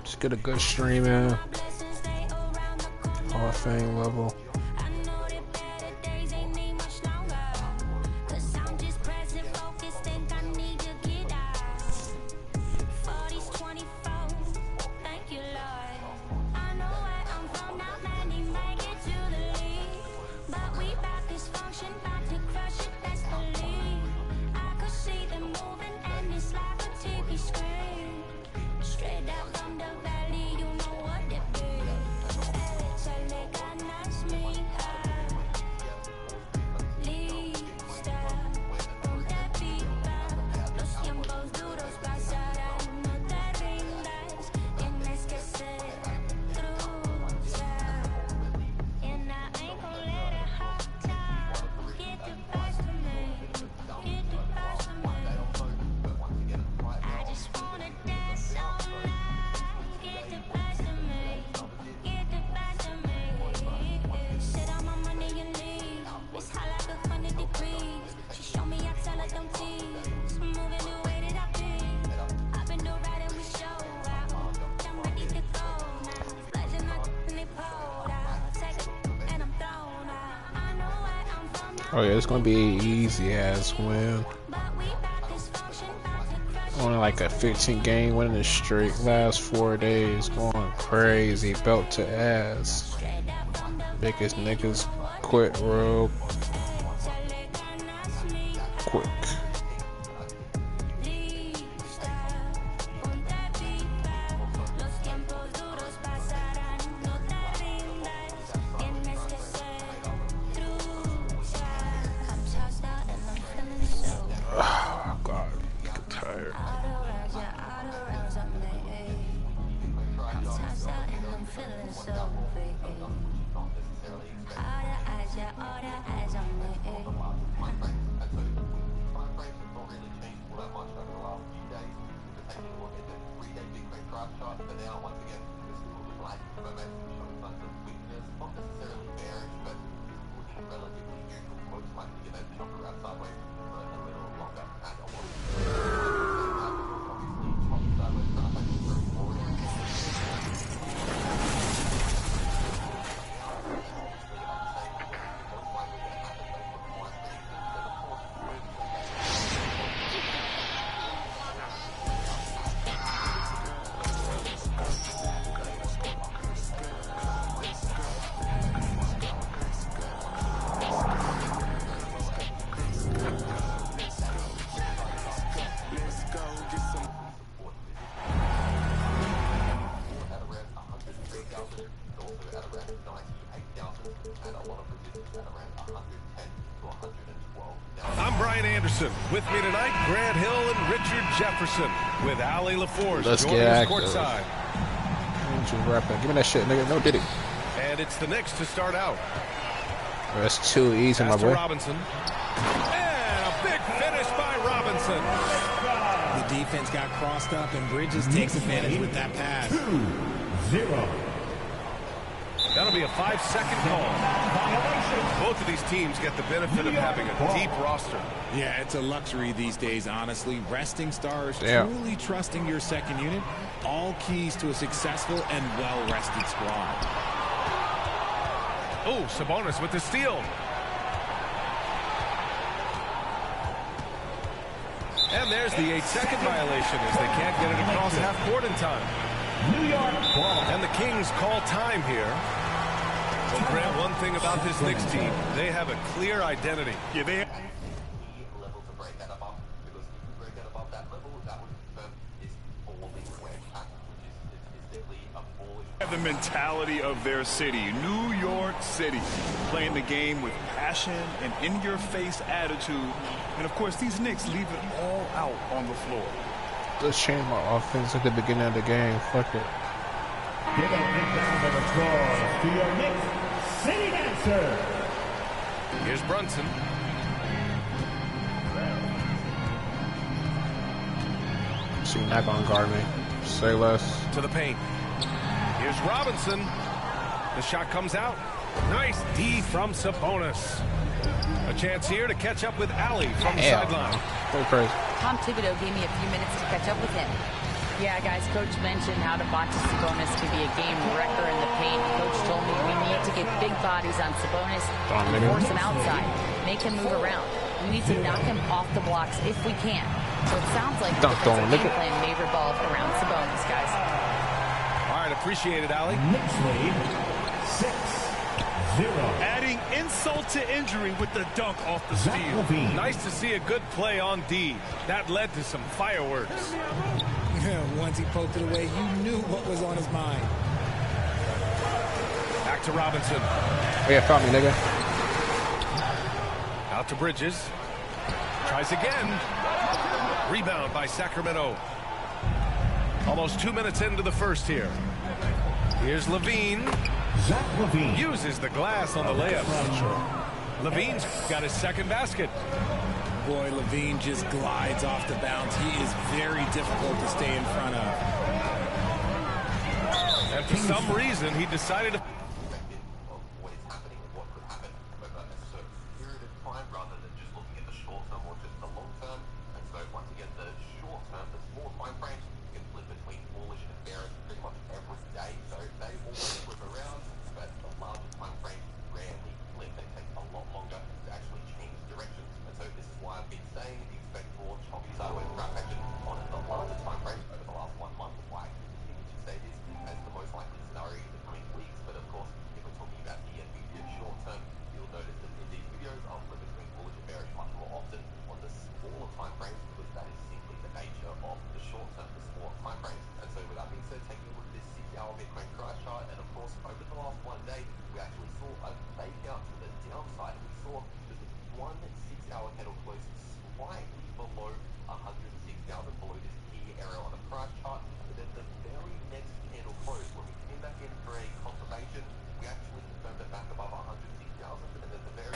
Just get a good stream in. Hall of Fame level. Oh yeah, it's gonna be an easy ass win. Only like a 15 game winning streak. Last 4 days going crazy, belt to ass. Biggest niggas quit real quick. With me tonight, Grant Hill and Richard Jefferson with Ali LaForce. Let's get active. Give me that shit, nigga. No diddy. And it's the Knicks to start out. That's too easy, my boy. Robinson. And a big finish by Robinson. The defense got crossed up, and Bridges takes advantage with that pass. 2-0. That'll be a 5-second call. Both of these teams get the benefit of having a deep roster. Yeah, it's a luxury these days, honestly. Resting stars, truly trusting your second unit, all keys to a successful and well-rested squad. Oh, Sabonis with the steal. And there's the 8-second violation as they can't get it across half court in time. New York ball. And the Kings call time here. Well, Grant, one thing about this Knicks team, they have a clear identity. Yeah, they have the mentality of their city, New York City, playing the game with passion and in-your-face attitude. And, of course, these Knicks leave it all out on the floor. Let's change my offense at the beginning of the game. Fuck it. Give a big round of applause to your Knicks City dancer. Here's Brunson. She's not gonna guard me. Say less. To the paint. Here's Robinson. The shot comes out. Nice D from Sabonis. A chance here to catch up with Ali from the sideline. Go crazy. Tom Thibodeau gave me a few minutes to catch up with him. Yeah, guys, Coach mentioned how Sabonis could be a game wrecker in the paint. Coach told me we need to get big bodies on Sabonis, force him outside, make him move around. We need to knock him off the blocks if we can. So it sounds like the game plan may revolve around Sabonis, guys. All right, appreciate it, Allie. Knicks lead 6-0. Adding insult to injury with the dunk off the steal. Nice to see a good play on D. That led to some fireworks. Once he poked it away, you knew what was on his mind. Back to Robinson. Oh yeah, found me, nigga. Out to Bridges. Tries again. Rebound by Sacramento. Almost 2 minutes into the first here. Here's Levine. Zach Levine uses the glass on the layup. Levine's got his second basket. Boy, Levine just glides off the bounce. He is very difficult to stay in front of. And for some reason, he decided to...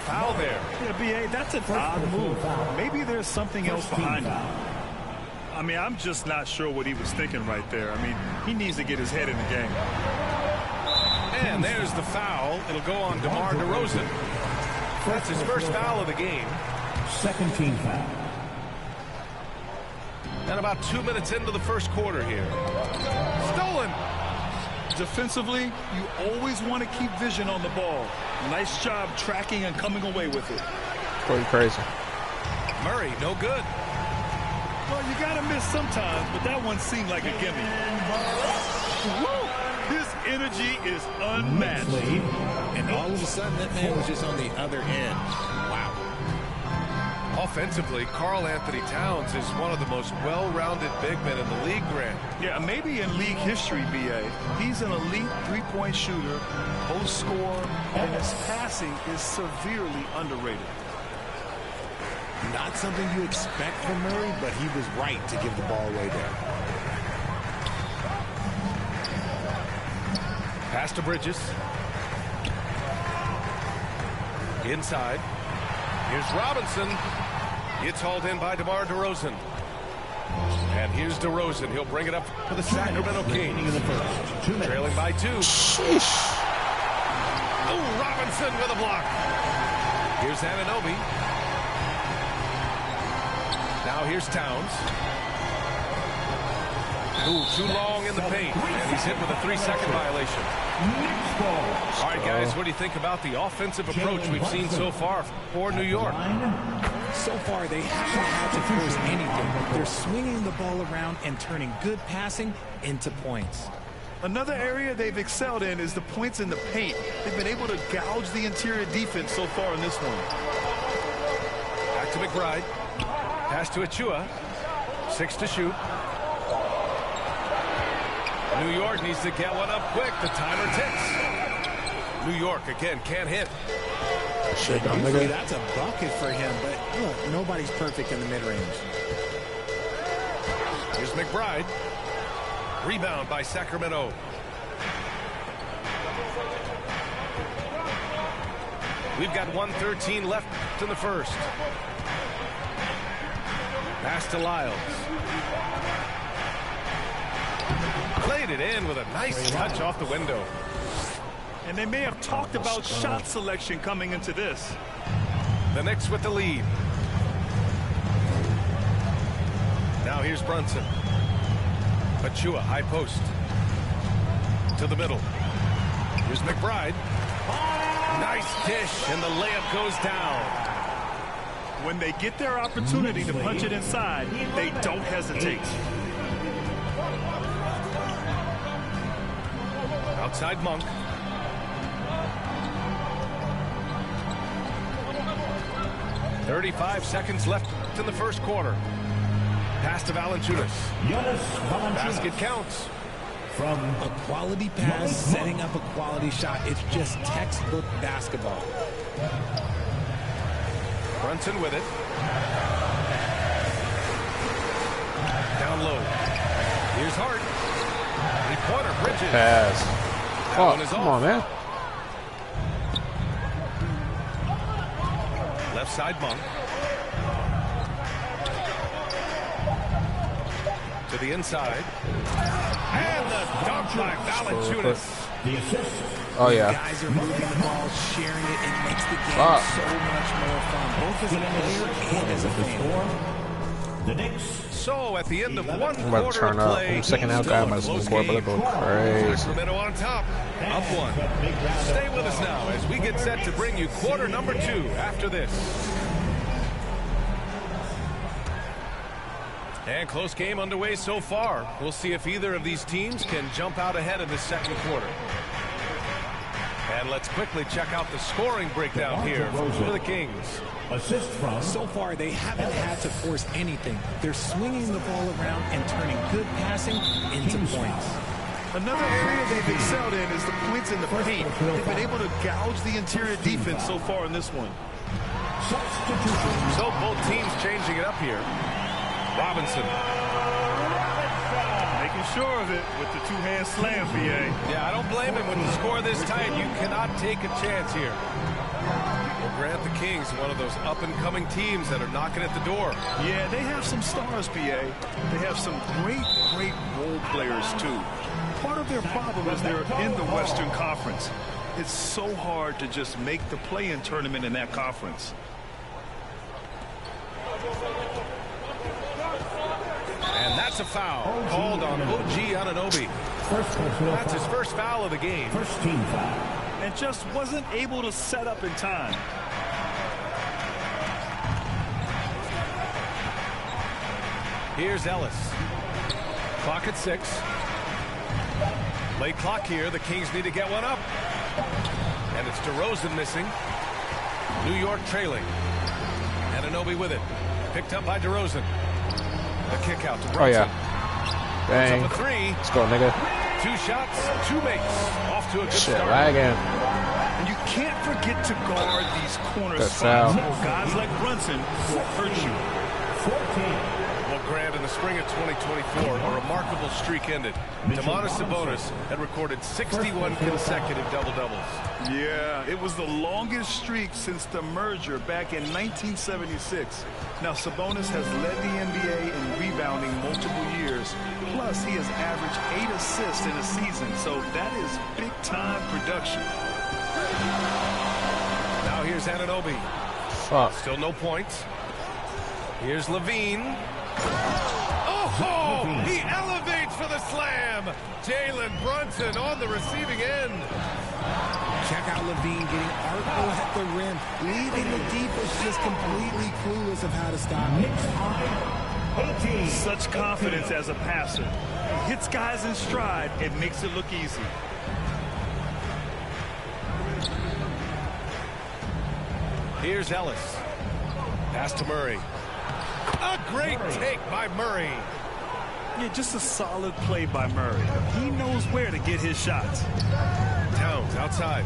Foul there. Yeah, B.A., that's an odd move. Maybe there's something else behind it. I mean, I'm just not sure what he was thinking right there. I mean, he needs to get his head in the game. And there's the foul. It'll go on DeMar DeRozan. That's his first foul of the game. Second team foul. And about 2 minutes into the first quarter here. Stolen. Defensively, you always want to keep vision on the ball. Nice job tracking and coming away with it. Going crazy. Murray, no good. Well, you got to miss sometimes, but that one seemed like a gimme. Woo! His energy is unmatched. And all of a sudden, that man was just on the other end. Wow. Offensively, Karl Anthony Towns is one of the most well-rounded big men in the league, Grant. Yeah, maybe in league history, B.A. He's an elite three-point shooter, post scorer, and his passing is severely underrated. Not something you expect from Murray, but he was right to give the ball away there. Pass to Bridges. Inside. Here's Robinson. It's hauled in by DeMar DeRozan. And here's DeRozan. He'll bring it up for the Sacramento Kings. Trailing by 2. Oh, Robinson with a block. Here's Anunoby. Now here's Towns. Ooh, too long in the paint. And he's hit with a 3-second violation. All right, guys, what do you think about the offensive approach we've seen so far for New York? So far, they haven't had to force anything. They're swinging the ball around and turning good passing into points. Another area they've excelled in is the points in the paint. They've been able to gouge the interior defense so far in this one. Back to McBride. Pass to Achua. 6 to shoot. New York needs to get one up quick. The timer ticks. New York, again, can't hit. Usually that's a bucket for him, but look, nobody's perfect in the mid-range. Here's McBride. Rebound by Sacramento. We've got 1:13 left in the first. Pass to Lyles. Played it in with a nice touch off the window. And they may have talked about shot selection coming into this. The Knicks with the lead. Now here's Brunson. Achua, high post. To the middle. Here's McBride. Nice dish, and the layup goes down. When they get their opportunity to punch it inside, they don't hesitate. Outside Monk. "35 seconds left in the first quarter. Pass to Valanciunas. Basket counts. From a quality pass, setting up a quality shot. It's just textbook basketball. Brunson with it. Down low. Here's Hart. Three-pointer, Bridges. Pass. Oh, come on, man. Left side Monk. To the inside. And the dunk by Valanciunas. Oh, yeah. Guys are moving the ball, sharing it. It makes the game so much more fun, both as a player and as a fan. The Knicks. So at the end of one I'm about to quarter turn of up. play, I'm second out, guy. My second quarter, but I go crazy. Sacramento on top, up one. Stay with us now as we get set to bring you quarter number 2 after this. And close game underway so far. We'll see if either of these teams can jump out ahead in the second quarter. And let's quickly check out the scoring breakdown here for the Kings. Assist from. So far, they haven't had to force anything. They're swinging the ball around and turning good passing into points. Another area they've excelled in is the points in the paint. They've been able to gouge the interior defense so far in this one. Substitution. So both teams changing it up here. Robinson. Making sure of it with the two-hand slam, BA. Yeah, I don't blame him. With the score this tight, you cannot take a chance here. We'll grant the Kings one of those up-and-coming teams that are knocking at the door. Yeah, they have some stars, BA. They have some great role players, too. Part of their problem is they're in the Western Conference. It's so hard to just make the play-in tournament in that conference. And that's a foul called on OG Anunoby. That's his first foul of the game. First team foul. And just wasn't able to set up in time. Here's Ellis. Clock at 6. Late clock here. The Kings need to get one up. And it's DeRozan missing. New York trailing. Anunoby with it. Picked up by DeRozan. The kick out to Brunson. Oh, yeah. Bang. Up a 3. Let's go, nigga. 2 shots, 2 makes. Off to a good Shit, start. lagging. And you can't forget to guard these corner Good spots. foul. Or guys like Brunson will hurt you. 14. Well, Grant, in the spring of 2024, a remarkable streak ended. Domantas Sabonis had recorded 61 consecutive double-doubles. Yeah, it was the longest streak since the merger back in 1976. Now, Sabonis has led the NBA in rebounding multiple years. Plus, he has averaged 8 assists in a season, so that is big-time production. Now here's Anunoby. Fuck. Still no points. Here's Levine. Oh, he elevates for the slam. Jalen Brunson on the receiving end. Check out Levine getting artful at the rim, leaving the defense just completely clueless of how to stop it. Such confidence as a passer. He hits guys in stride. It makes it look easy. Here's Ellis. Pass to Murray. A great take by Murray. Yeah, just a solid play by Murray. He knows where to get his shots. Towns outside.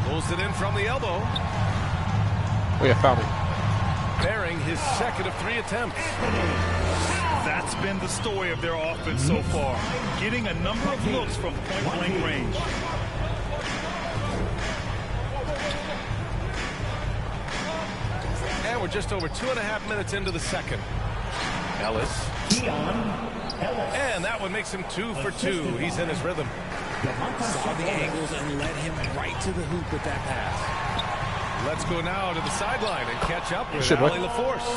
Pulls it in from the elbow. Oh, yeah, foul me. Bearing his second of 3 attempts. That's been the story of their offense so far. Getting a number of looks from point-blank range. And we're just over 2.5 minutes into the second. Ellis. And that one makes him 2 for 2. He's in his rhythm. Saw the angles and led him right to the hoop with that pass. Let's go now to the sideline and catch up with Ali LaForce.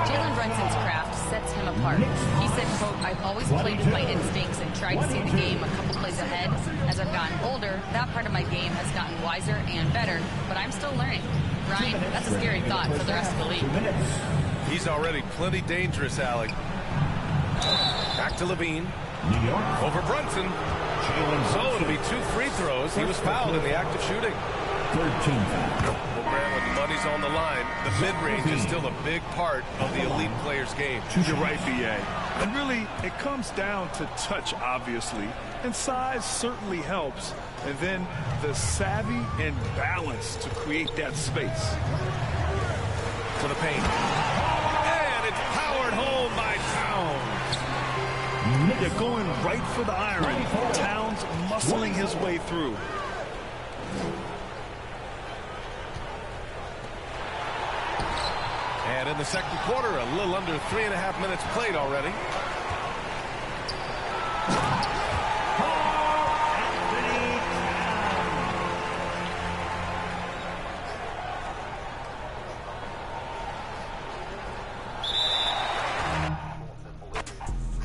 Jalen Brunson's craft sets him apart. He said, quote, "I've always played with my instincts and tried to see the game a couple plays ahead. As I've gotten older, that part of my game has gotten wiser and better, but I'm still learning." Ryan, that's a scary thought for the rest of the league. He's already plenty dangerous, Alec. Back to Levine. Over Brunson. So it'll be 2 free throws. He was fouled in the act of shooting. 13 foul. Well, Grant, when the money's on the line, the mid-range is still a big part of the elite player's game. You're right, B.A. And really, it comes down to touch, obviously. And size certainly helps. And then the savvy and balance to create that space. To the paint. And it's powered home by Towns. They're going right for the iron. Towns muscling his way through. And in the second quarter, a little under 3.5 minutes played already.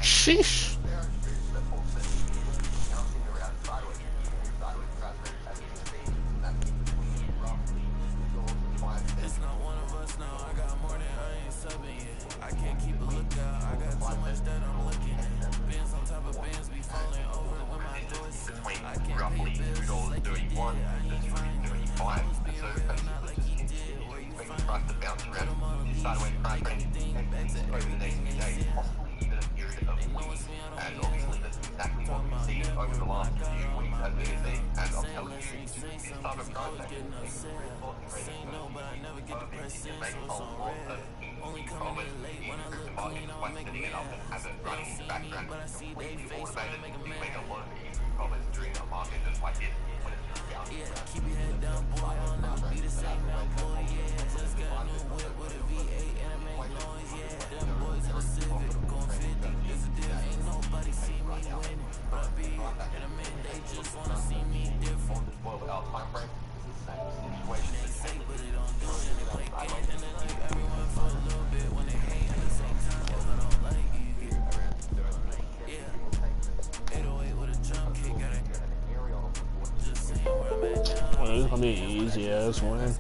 Sheesh. Well, it's gonna be an easy ass win.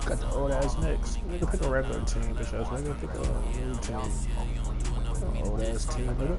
Got the old ass Knicks. Nigga pick a regular team, bitch ass nigga. Pick a new team. Old ass team, nigga.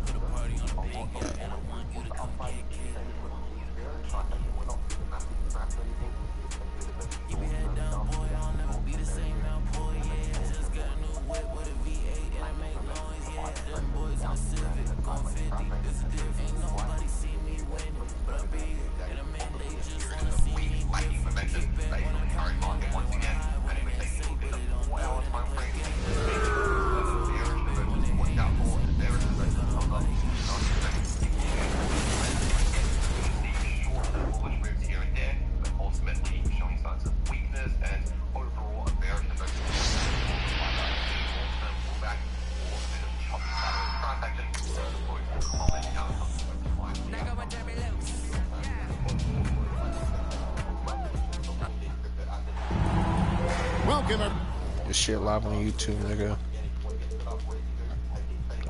This shit live on YouTube, nigga.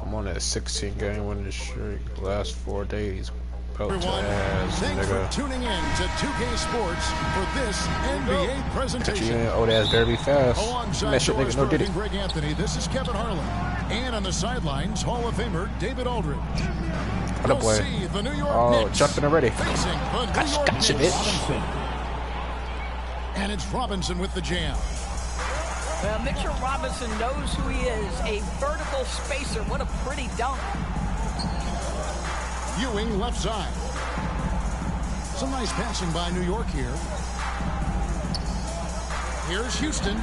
I'm on that 16-game winning streak. Last 4 days. Belt to ass, thanks nigga. for tuning in to 2K Sports for this NBA presentation. You old ass better be fast. Alongside That shit nigga no did it. Greg Anthony, this is Kevin Harlan. And on the sidelines, Hall of Famer David Aldridge. What up, boy? The New York Knicks jumping already. facing the New York Gotcha, Knicks. bitch. And it's Robinson with the jam. Well, Mitchell Robinson knows who he is, a vertical spacer. What a pretty dunk. Ewing left side. Some nice passing by New York here. Here's Houston.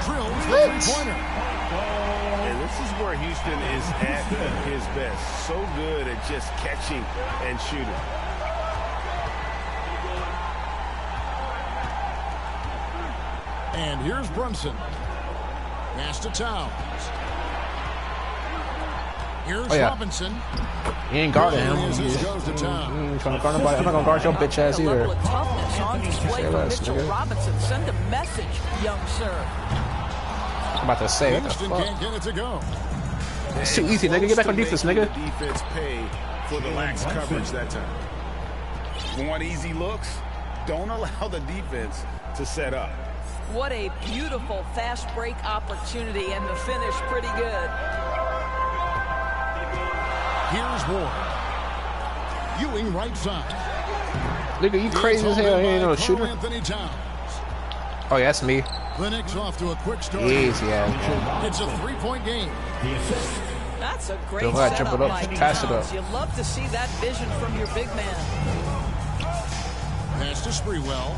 Drills the three-pointer. And this is where Houston is at his best. So good at just catching and shooting. And here's Brunson. Pass to Towns. Here's Oh, yeah. Robinson. He ain't guarding him. As He this ain't goes to town. trying to guard nobody. I'm not gonna guard your bitch ass The either. level of toughness on display Say from less, Mitchell nigga. Robinson. Send a message, young sir. I'm about to say, what the Houston fuck? can't get it to go. It's too easy, nigga. Get back on defense, nigga. The defense pay for the lax coverage that time. Want easy looks? Don't allow the defense to set up. What a beautiful fast break opportunity, and the finish pretty good. Here's Ward. Ewing right side. Nigga, you crazy as hell. You ain't no shooter. Anthony Towns. Oh, yeah, that's me. The Knicks off to a quick start. Easy, yeah. It's a 3-point game. That's a great Go ahead, jump setup it up, by pass it Towns. up. You love to see that vision from your big man. Pass to Sprewell.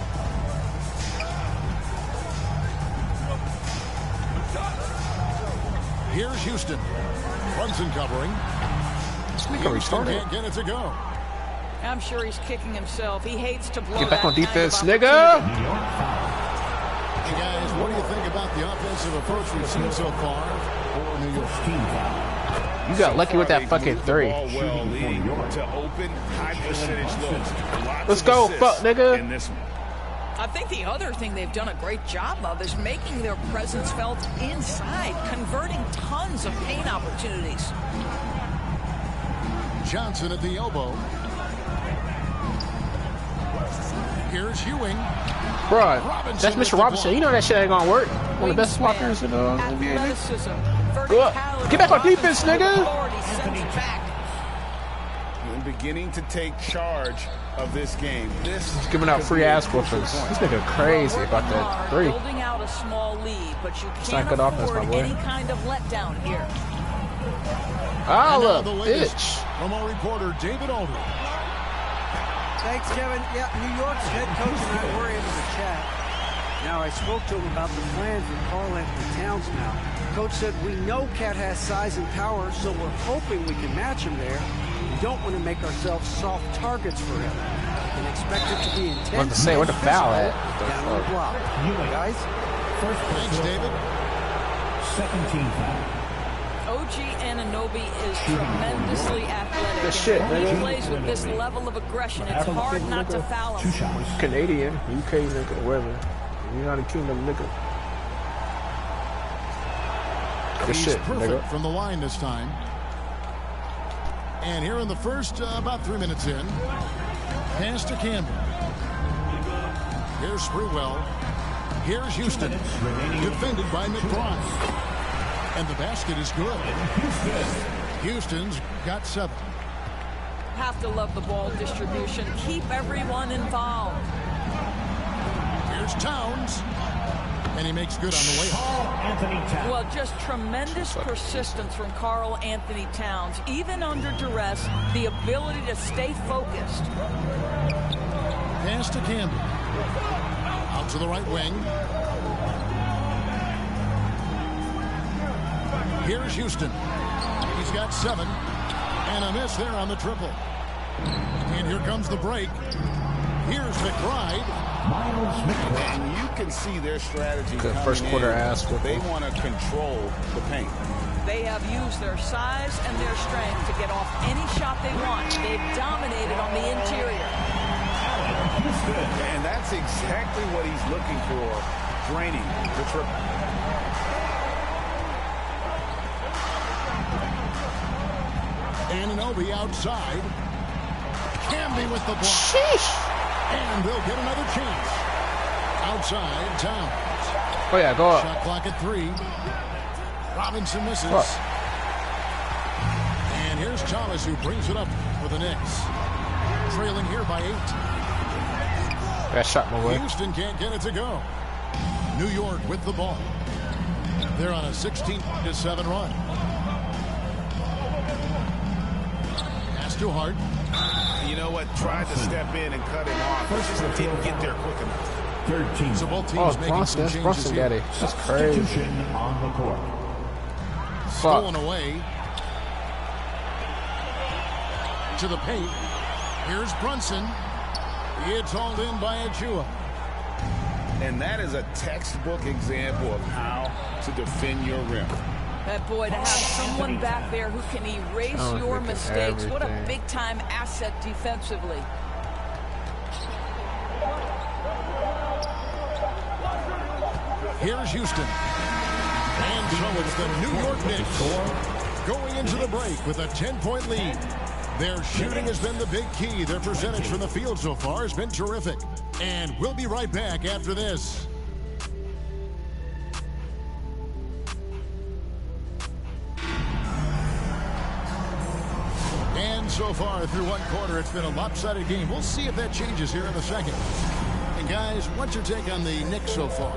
Here's Houston. Brunson covering. Houston can't get it to go. I'm sure he's kicking himself. He hates to blow Get back that on defense, kind of nigga. Hey guys, what do you think about the offensive approach we've seen so far for New York? You got lucky with that fucking three. Well, leading to open, high percentage looks. Let's go, fuck, nigga. In this one. I think the other thing they've done a great job of is making their presence felt inside, converting tons of paint opportunities. Johnson at the elbow. Here's Ewing. Bro, that's Mr. Robinson. You know that shit ain't gonna work. One of the best blockers in the NBA. Athleticism, Get back on defense, nigga. And beginning to take charge of this game. This He's giving out free ass whoopers. This nigga crazy about that three. Building out a small lead, but you It's can't not good offense, afford my boy. any kind of letdown here. Holla, The latest bitch. from our reporter David Aldridge. Thanks, Kevin. Yeah, New York's head coach and I were able to chat. Now, I spoke to him about the plans with Karl Anthony Towns now. Coach said, we know Cat has size and power, so we're hoping we can match him there. We don't want to make ourselves soft targets for him. And expect it to be intense. What to say? Where the foul at? Down on the block. Guys? Thanks, David. Second team foul. OG Anunoby is tremendously athletic. Good shit, When he nigga. plays with this level of aggression, it's hard not to foul him. Canadian, UK nigga, whatever. United Kingdom nigga. Good He's shit, perfect nigga. from the line this time. And here in the first, about 3 minutes in, pass to Campbell. Here's Sprewell. Here's Houston. Defended by McBride. And the basket is good. Houston's got 7. Have to love the ball distribution. Keep everyone involved. Here's Towns. And he makes good on the way home. Well, just tremendous persistence from Karl Anthony Towns. Even under duress, the ability to stay focused. Pass to Campbell. Out to the right wing. Here's Houston. He's got 7. And a miss there on the triple. And here comes the break. Here's McBride. And you can see their strategy. Good first quarter ass They whooping. want to control the paint. They have used their size and their strength to get off any shot they want. They've dominated on the interior. And that's exactly what he's looking for, draining the triple. Anunoby outside. Camby with the block. Sheesh. And they'll get another chance. Outside, Towns. Oh yeah, go up. Shot clock at 3. Robinson misses. Fuck. And here's Thomas who brings it up for the Knicks. Trailing here by 8. That shot, my boy. Houston can't get it to go. New York with the ball. They're on a 16-7 run. Pass to Hart. You know what? Tried to step in and cut him off. Just didn't get there quick enough. Third team. So both teams Oh, making Bronson, some that's changes Bronson here. daddy. That's crazy. Substitution on the court. Stolen Fuck. away. To the paint. Here's Brunson. It's hauled in by Achua. And that is a textbook example of how to defend your rim. That boy, to have someone back there who can erase your mistakes, what a big-time asset defensively. Here's Houston. And so it's the New York Knicks going into the break with a 10-point lead. Their shooting has been the big key. Their percentage from the field so far has been terrific. And we'll be right back after this. And so far through one quarter, it's been a lopsided game. We'll see if that changes here in a second. And guys, what's your take on the Knicks so far?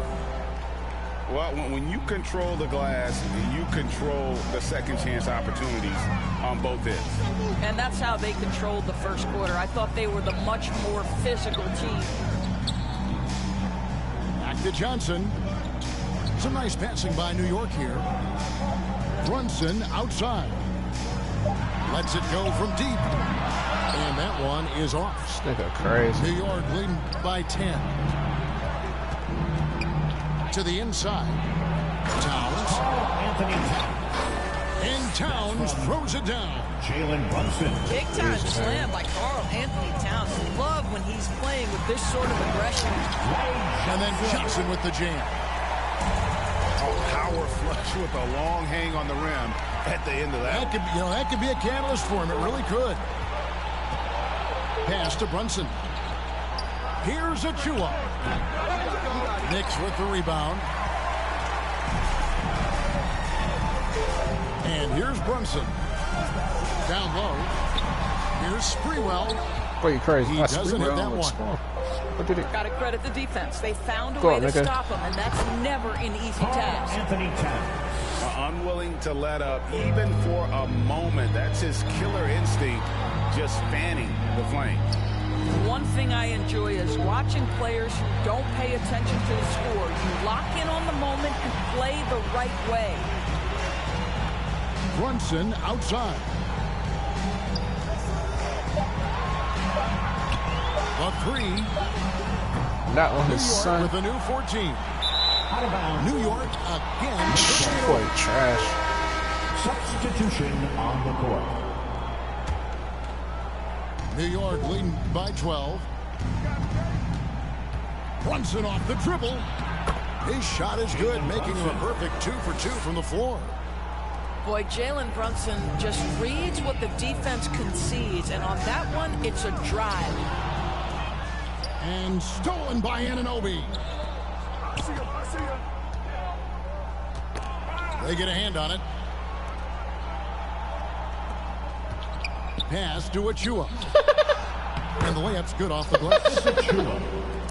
Well, when you control the glass, you control the second chance opportunities on both ends. And that's how they controlled the first quarter. I thought they were the much more physical team. Back to Johnson. Some nice passing by New York here. Brunson outside. Lets it go from deep. And that one is off. This nigga crazy. New York leading by 10. To the inside. Towns. And Towns throws it down. Jalen Brunson. Big time slam by Karl Anthony Towns. Love when he's playing with this sort of aggression. And then Johnson with the jam. Power flush with a long hang on the rim at the end of that. That could be a catalyst for him. It really could. Pass to Brunson. Here's Achua. Knicks with the rebound. And here's Brunson. Down low. Here's Sprewell. Boy, you crazy. He doesn't hit that one. What did it? Got to credit the defense. They found a way to stop him, and that's never an easy task. Anthony Towns. Unwilling to let up even for a moment. That's his killer instinct, just fanning the flames. One thing I enjoy is watching players who don't pay attention to the score. You lock in on the moment and play the right way. Brunson outside. A three. Not on his son. With a new 14. Out of bounds. New York again. Boy, trash. Substitution on the court. New York leading by 12. Brunson off the dribble. His shot is good, making him a perfect 2 for 2 from the floor. Boy, Jalen Brunson just reads what the defense concedes, and on that one, it's a drive. And stolen by Anunoby. They get a hand on it. Pass to Achua. And the layup's good off the glass.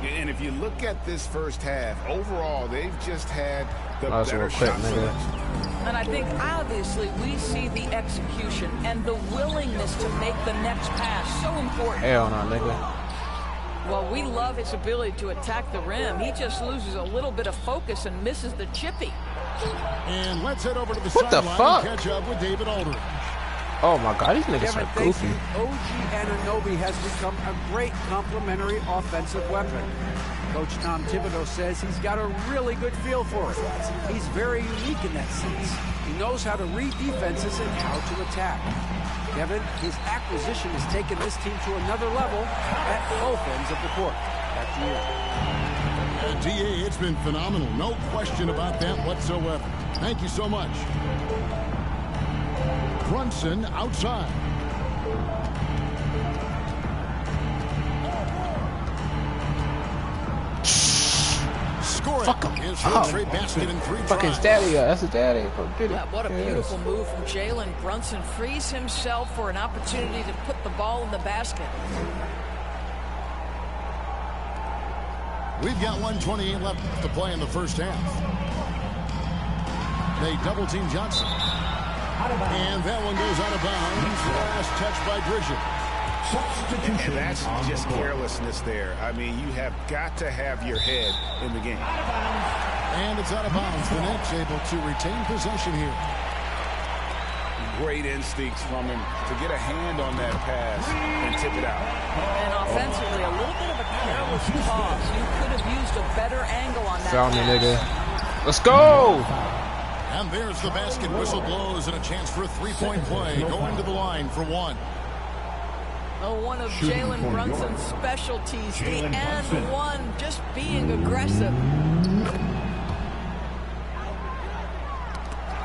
And if you look at this first half, overall, they've just had the better quick, shot selection. And I think, obviously, we see the execution and the willingness to make the next pass so important. Hell no, nigga. Well, we love his ability to attack the rim. He just loses a little bit of focus and misses the chippy. And let's head over to the fuck? sideline and catch up with David Aldridge. Oh my God, these niggas Kevin, are goofy. OG Anunoby has become a great complementary offensive weapon. Coach Tom Thibodeau says he's got a really good feel for it. He's very unique in that sense. He knows how to read defenses and how to attack. Kevin, his acquisition has taken this team to another level at both ends of the court. Back to you. DA, it's been phenomenal. No question about that whatsoever. Thank you so much. Brunson outside. Score it. Fuck him. His first straight basket in 3 Fuck his tries. daddy. That's his daddy. Did it. Yeah, what a beautiful move from Jalen Brunson. Frees himself for an opportunity to put the ball in the basket. We've got 1:28 left to play in the first half. They double team Johnson. And that one goes out of bounds. Last touch by Bridget. And that's just carelessness there. I mean, you have got to have your head in the game. And it's out of bounds. The Knicks able to retain possession here. Great instincts from him to get a hand on that pass and tip it out. And offensively, a little bit of a careless toss. You could have used a better angle on that Found me, pass. nigga. Let's go. And there's the basket. Whistle blows and a chance for a three-point play. Going to the line for one. Oh, one of Jalen Brunson's specialties, the and one, just being aggressive.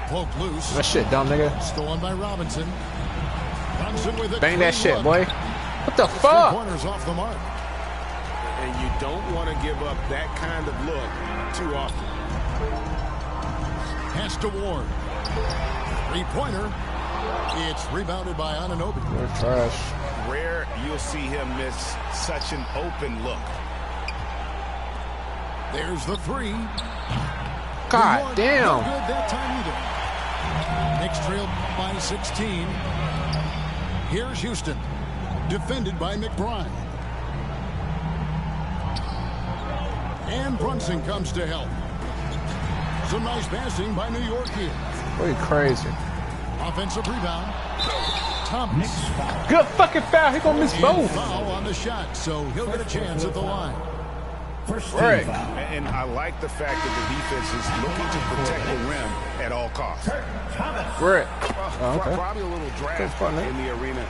Poke loose. That shit, dumb nigga. Stolen by Robinson. Brunson with it. Bang that shit, boy. What the fuck? 3 pointers off the mark. And you don't want to give up that kind of look too often. Pass to Ward. 3-pointer. It's rebounded by Anunoby. They're trash. Rare you'll see him miss such an open look. There's the 3. God damn. Not good that time either. Knicks trail by 16. Here's Houston. Defended by McBride. And Brunson comes to help. Some nice passing by New York here. What are you crazy? Offensive rebound. Thomas. Good fucking foul. He gonna miss both. Foul on the shot, so he'll get a chance at the line. Right. And I like the fact that the defense is looking to protect the rim at all costs. Right. Probably a little draft in the arena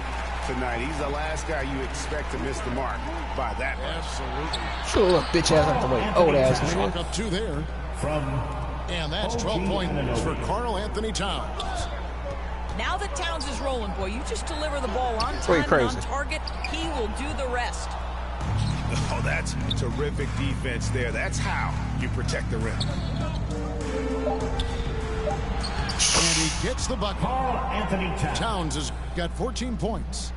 tonight. He's the last guy you expect to miss the mark by that much. Absolutely. Shoot a little bitch ass out the way. Old ass Chalk nigga. up 2 there. And that's 12 points for Karl Anthony Towns. Now that Towns is rolling, boy, you just deliver the ball on Wait, time and on target. He will do the rest. Oh, that's terrific defense there. That's how you protect the rim. And he gets the bucket. Karl Anthony Towns has got 14 points.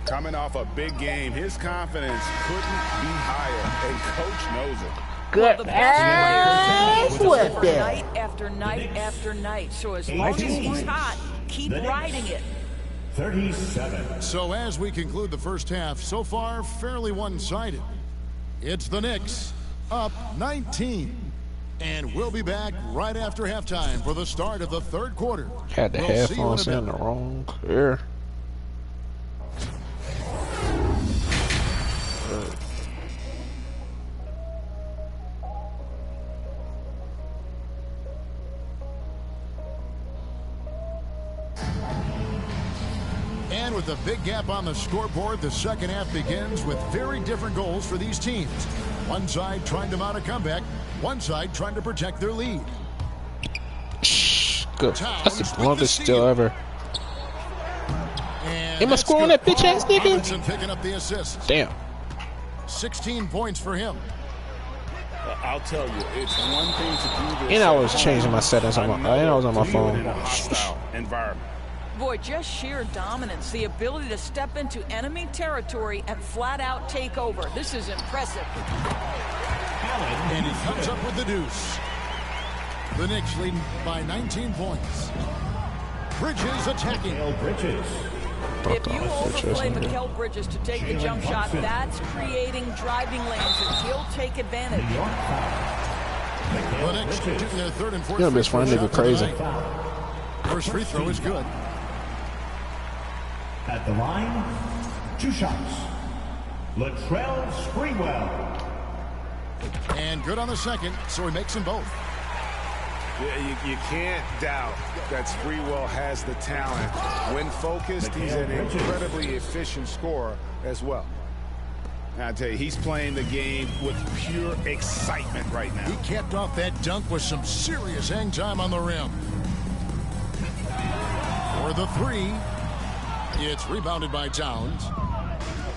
Coming off a big game, his confidence couldn't be higher, and Coach knows it. Good ass with it. Night after night after night. So as long as he's hot, keep riding it. 37. So as we conclude the first half, so far fairly one-sided. It's the Knicks up 19. And we'll be back right after halftime for the start of the third quarter. Had the headphones in the wrong ear. And with a big gap on the scoreboard, the second half begins with very different goals for these teams. One side trying to mount a comeback, one side trying to protect their lead. Good. That's the longest steal ever. Am I scoring that bitch ass nigga? Robinson picking up the assist. Damn. 16 points for him. I'll tell you, it's one thing to do this. And I was changing my settings on my. And I was on my phone. In a hostile environment. Boy, just sheer dominance, the ability to step into enemy territory and flat out take over. This is impressive. And he comes up with the deuce. The Knicks leading by 19 points. Bridges attacking. Bridges. If you overplay Mikal Bridges to take the jump shot, that's creating driving lanes, and he'll take advantage. The Knicks shooting their third and fourth. You're gonna be fun, nigga, crazy. First free throw is good. At the line, 2 shots. Latrell Sprewell. And good on the second, so he makes them both. Yeah, you can't doubt that Sprewell has the talent. When focused, he's an incredibly efficient scorer as well. Now, I tell you, he's playing the game with pure excitement right now. He capped off that dunk with some serious hang time on the rim. For the 3, it's rebounded by Towns.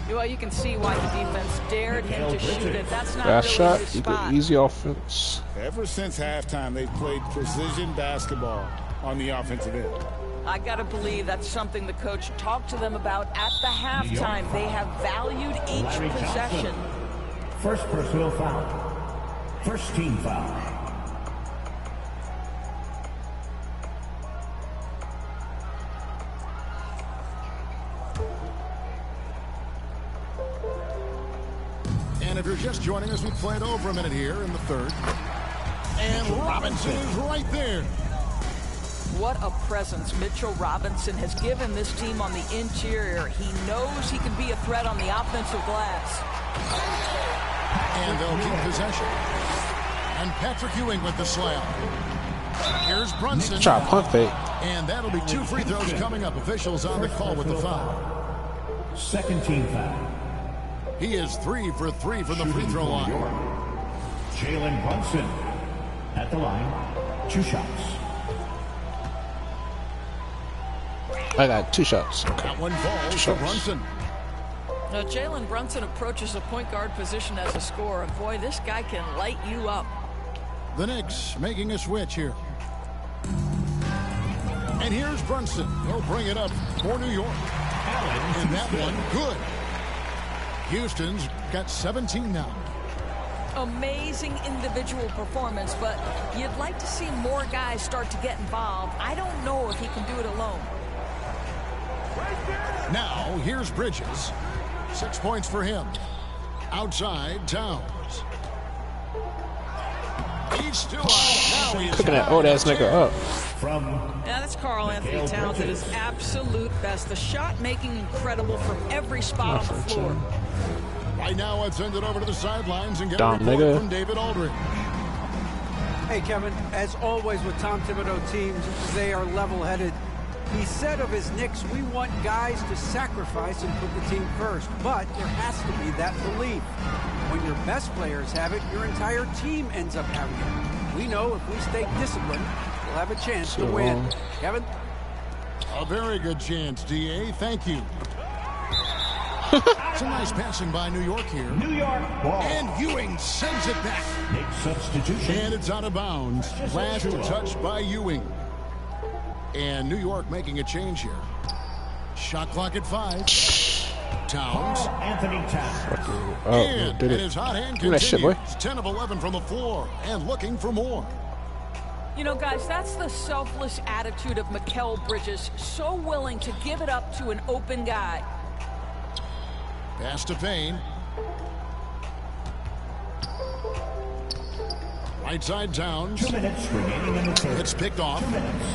Well, you can see why the defense dared him to shoot it. That's not That really shot, his spot. easy offense. Ever since halftime, they've played precision basketball on the offensive end. I got to believe that's something the coach talked to them about at the halftime. They have valued each possession. First personal foul. First team foul. And if you're just joining us, we played over a minute here in the third. And Robinson is right there. What a presence Mitchell Robinson has given this team on the interior. He knows he can be a threat on the offensive glass. And they'll keep possession. And Patrick Ewing with the slam. Here's Brunson. Try pump fake. And that'll be 2 free throws coming up. Officials on the call with the foul. Second team foul. He is 3 for 3 from the free throw line. Jalen Brunson at the line. 2 shots. I got 2 shots. Okay. That one falls to Brunson. Now, Jalen Brunson approaches a point guard position as a scorer. And boy, this guy can light you up. The Knicks making a switch here. And here's Brunson. He'll bring it up for New York. And that one, good. Houston's got 17 now. Amazing individual performance, but you'd like to see more guys start to get involved. I don't know if he can do it alone. Now, here's Bridges. 6 points for him. Outside, Towns. He's still out. Now he's Cooking that old ass nigga up. Yeah, that's Karl Anthony Towns at his absolute best. The shot making incredible from every spot on the floor. Right now, let's send it over to the sidelines and get Dumb a report nigga. from David Aldridge. Hey, Kevin, as always with Tom Thibodeau teams, they are level-headed. He said of his Knicks, we want guys to sacrifice and put the team first. But there has to be that belief. When your best players have it, your entire team ends up having it. We know if we stay disciplined, we'll have a chance to win. Kevin? A very good chance, D.A. Thank you. Some nice passing by New York here. New York ball. And Ewing sends it back. Big substitution. And it's out of bounds. Last touch by Ewing. And New York making a change here. Shot clock at 5. Towns. Anthony Towns. And his hot hand do that shit, boy. continues. 10 of 11 from the floor and looking for more. You know, guys, that's the selfless attitude of Mikal Bridges. So willing to give it up to an open guy. Pass to Payne. Right side Towns. 2 minutes remaining in the third. It's picked off. 2 minutes.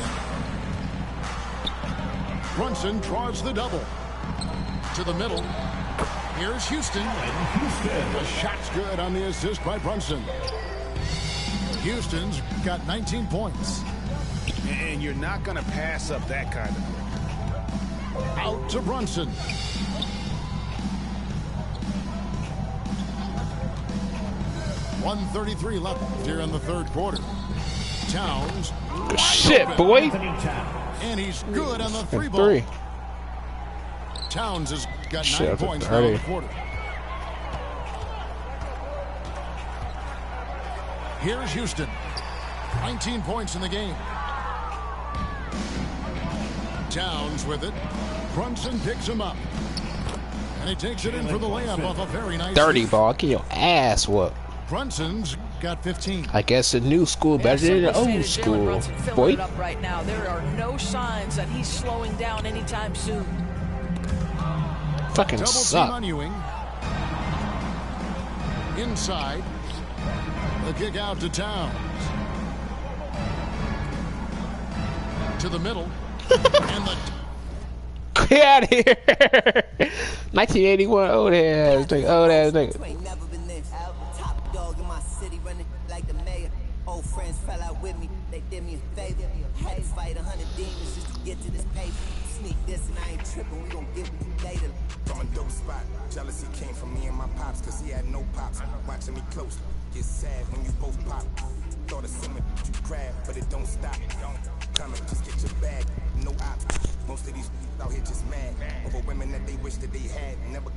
Brunson draws the double. To the middle. Here's Houston. The shot's good on the assist by Brunson. Houston's got 19 points. And you're not going to pass up that kind of. Out to Brunson. .133 left here in the third quarter. Towns. Good shit, boy. And he's good on the 3 ball. Towns has got 9 points now in the quarter. Here's Houston. 19 points in the game. Towns with it. Brunson picks him up. And he takes it in for the layup off a very nice. Dirty ball. Get your ass whooped. Brunson's got 15. I guess the new school better than the old school, boy. It up right now. There are no signs that he's slowing down anytime soon. Fucking Double suck. team on Ewing. Inside. The kick out to Towns. To the middle. And the... Get out of here. 1981 old ass nigga. Old ass nigga. Old friends fell out with me, they did me a favor. Had to fight 100 demons just to get to this paper. Sneak this and I ain't tripping, we gon' get with you later. From a dope spot, jealousy came from me and my pops, cause he had no pops. Watching me close, get sad when you both pop. Thought of something you grab, but it don't stop. Coming, just get your bag, no ops. Most of these out here just mad over women that they wish that they had. Never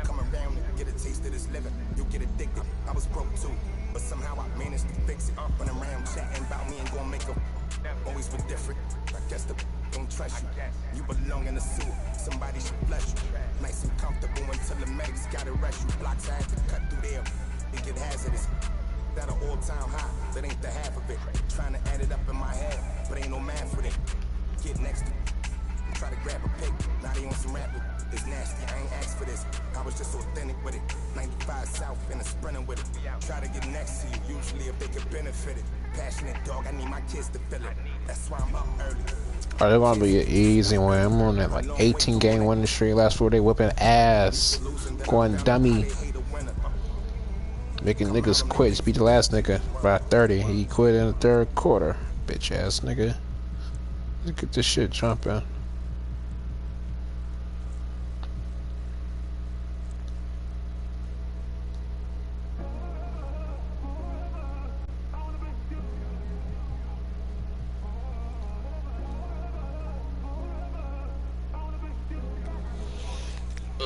come around and get a taste of this living. You'll get addicted. I was broke too, but somehow I managed to fix it. Run around chatting about me and gon' make a always was different. I guess the don't trust you. You belong in the sewer. Somebody should bless you. Nice and comfortable until the medics gotta rush you. Blocks I had to cut through there. It get hazardous. That an all-time high, that ain't the half of it. Trying to add it up in my head, but ain't no math with it. Get next to try to grab a pic. Now they on some rap. It's nasty, I ain't asked for this. I was just authentic with it. 95 South and a sprinter with it. Try to get next to you, usually if they could benefit it. Passionate dog, I need my kids to feel it. That's why I'm up early. Oh, they're gonna be an easy one. I'm on that like 18 game winning streak. Last 4 days whipping ass. Going dummy. Making niggas quit. Just beat the last nigga by 30. He quit in the third quarter. Bitch ass nigga. Let's get this shit jumping.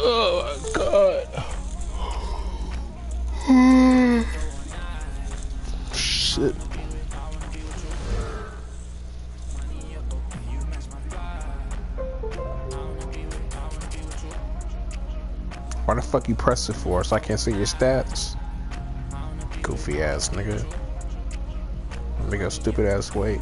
Oh my god. Shit. Why the fuck you press it for? So I can't see your stats? Goofy ass nigga. Make a stupid ass wait.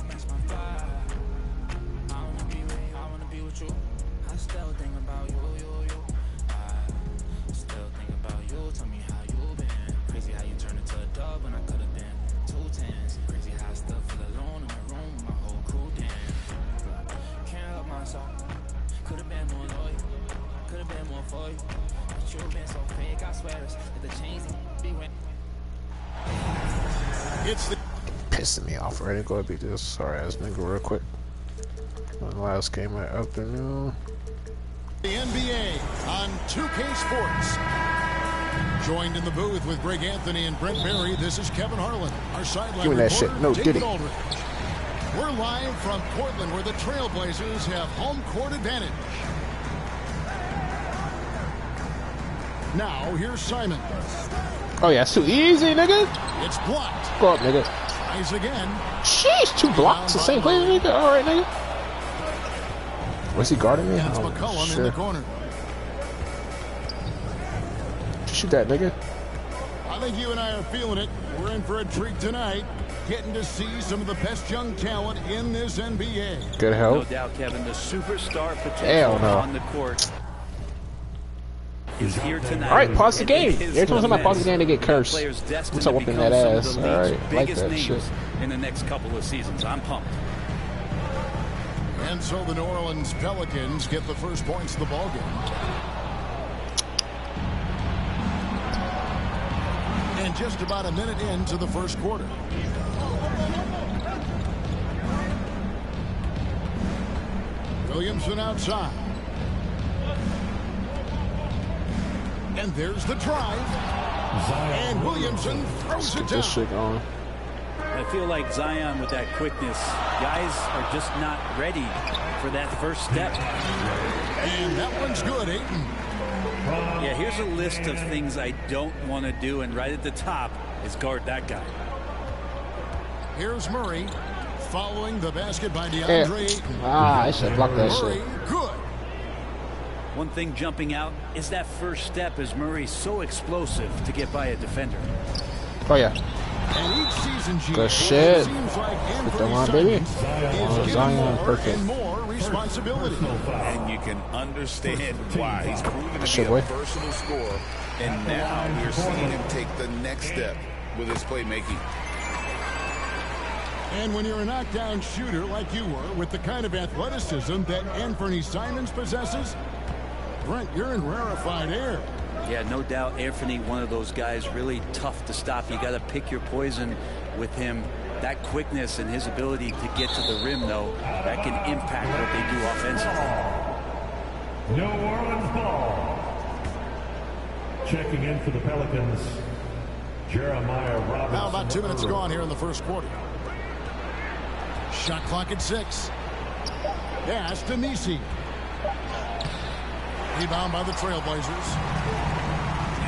Pissing me off already. Go beat this sorry ass nigga real quick. Last game of the afternoon. The NBA on 2K Sports. Joined in the booth with Greg Anthony and Brent Berry. This is Kevin Harlan. Our sideline give me that reporter, shit. No, David did it? Aldridge. We're live from Portland, where the Trailblazers have home court advantage. Now here's Simon. Oh yeah, it's too easy, nigga. It's blocked. Go up, nigga. Tries again. Sheesh, 2 blocks. The same player, nigga. All right, nigga. Was he guarding me? That's Oh, McCollum shit. in the corner. Shoot that, nigga. I think you and I are feeling it. We're in for a treat tonight. Getting to see some of the best young talent in this NBA. Good help. No doubt, Kevin. The superstar potential on the court is here tonight. All right, pause the game. Every time somebody pause the game, they get cursed. What's up whooping that ass? All right, like that shit. In the next couple of seasons, I'm pumped. And so the New Orleans Pelicans get the first points of the ballgame. And just about a minute into the first quarter. Williamson outside. And there's the drive. And Williamson throws it down. This shit going. I feel like Zion with that quickness, guys are just not ready for that first step. And that one's good, Ayton. Yeah, here's a list of things I don't want to do, and right at the top is guard that guy. Here's Murray following the basket by DeAndre Ayton. I should block that shit. Good. One thing jumping out is that first step as Murray's so explosive to get by a defender. Oh yeah. And each season, good shit. Seems like Put them on, baby. Zion, perfect. And more responsibility. And you can understand why. He's proven to Shit, be boy. a versatile scorer. And now we're seeing him take the next step with his playmaking. And when you're a knockdown shooter like you were, with the kind of athleticism that Anthony Simons possesses, Brent, you're in rarefied air. Yeah, no doubt Anthony, one of those guys really tough to stop. You got to pick your poison with him. That quickness and his ability to get to the rim, though, that can impact what they do offensively. New Orleans ball. Checking in for the Pelicans, Jeremiah Robinson. Now about 2 minutes gone here in the first quarter. Shot clock at 6. Pass to Nisi. Rebound by the Trailblazers.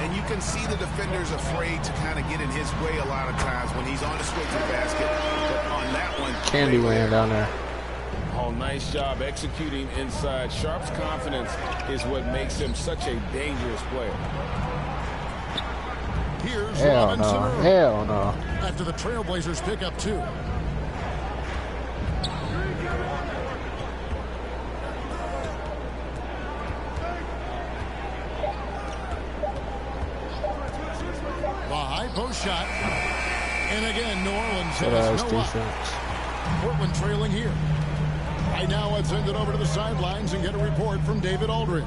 And you can see the defenders afraid to kind of get in his way a lot of times when he's on his way to the basket. But on that one, Candyland down there. Oh, nice job executing inside. Sharp's confidence is what makes him such a dangerous player. Here's Hell Robinson no. early. Hell no. After the Trailblazers pick up 2. The high post shot. And again, New Orleans has no defense. Portland trailing here. Right now, let's send it over to the sidelines and get a report from David Aldridge.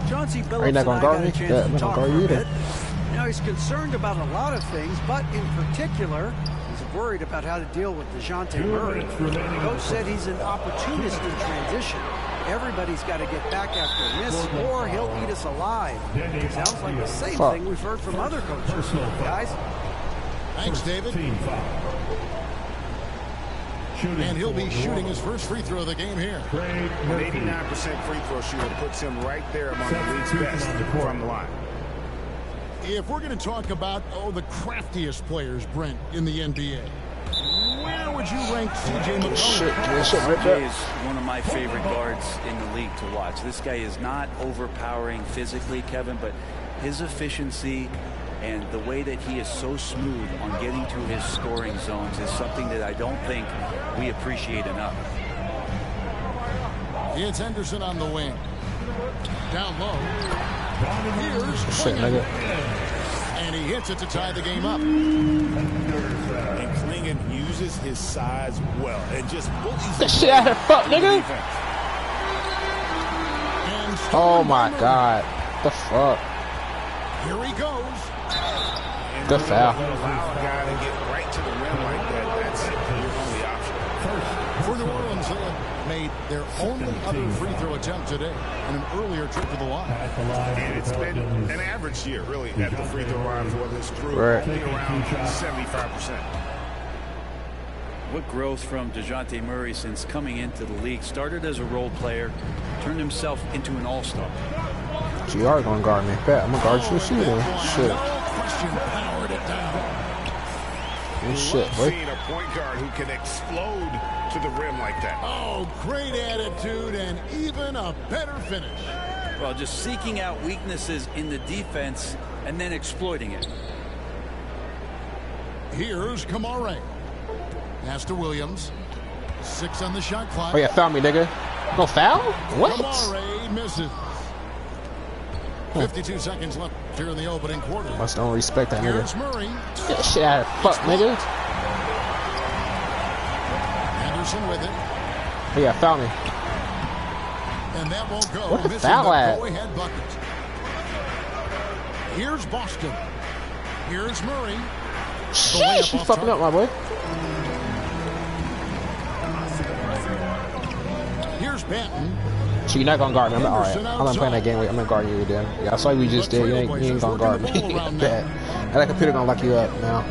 Chauncey Billups Are you not and gonna I guard got me? a chance Yeah, I'm to not talk gonna guard for a you bit. either. Now, he's concerned about a lot of things, but in particular, He's worried about how to deal with DeJounte Murray. The coach said he's an opportunist in transition. Everybody's got to get back after a miss, or he'll eat us alive. Sounds like the same thing we've heard from other coaches. Guys? Thanks, David. And he'll be shooting his first free throw of the game here. An 89% free throw shooter puts him right there among the league's best from the line. If we're going to talk about, the craftiest players, Brent, in the NBA, where would you rank C.J. McCollum? C.J. is one of my favorite guards in the league to watch. This guy is not overpowering physically, Kevin, but his efficiency and the way that he is so smooth on getting to his scoring zones is something that I don't think we appreciate enough. It's Henderson on the wing. Down low. Here's nigga. And he hits it to tie the game up. And Klingon uses his size well and just bullies the shit out of fuck, nigga. Oh my god. The fuck. Here he goes. Good foul. Allow a guy to get right to the rim like that. That's your only option. For New Orleans, they made their only other free throw attempt today in an earlier trip to the line. And it's been an average year, really, at the free throw line for this crew. Right. Only around 75%. What growth from DeJounte Murray since coming into the league. Started as a role player, turned himself into an all-star. GR gonna guard me. Bet I'm gonna guard you shooting. Shit. Powered it down. Good shit, boy. Seeing a point guard who can explode to the rim like that. Oh, great attitude and even a better finish. Well, just seeking out weaknesses in the defense and then exploiting it. Here's Kamare. Pass to Williams. 6 on the shot clock. Oh yeah, foul me, nigga. No foul? What? Kamare misses. 52 seconds left here in the opening quarter. Must don't respect that nigga. Here's Murray. Get shit out of fuck, nigga. Anderson with it. Oh yeah, foul me. And that won't go. What the Missing foul the at? go-ahead bucket. Here's Boston. Here's Murray. Sheesh, you fucking up, my boy. Here's Banton. So you're not gonna guard me? Alright, I'm not playing that game. I'm gonna guard you then. Yeah, I saw what you just did. You ain't gonna guard me. Bet. And that computer gonna lock you up now.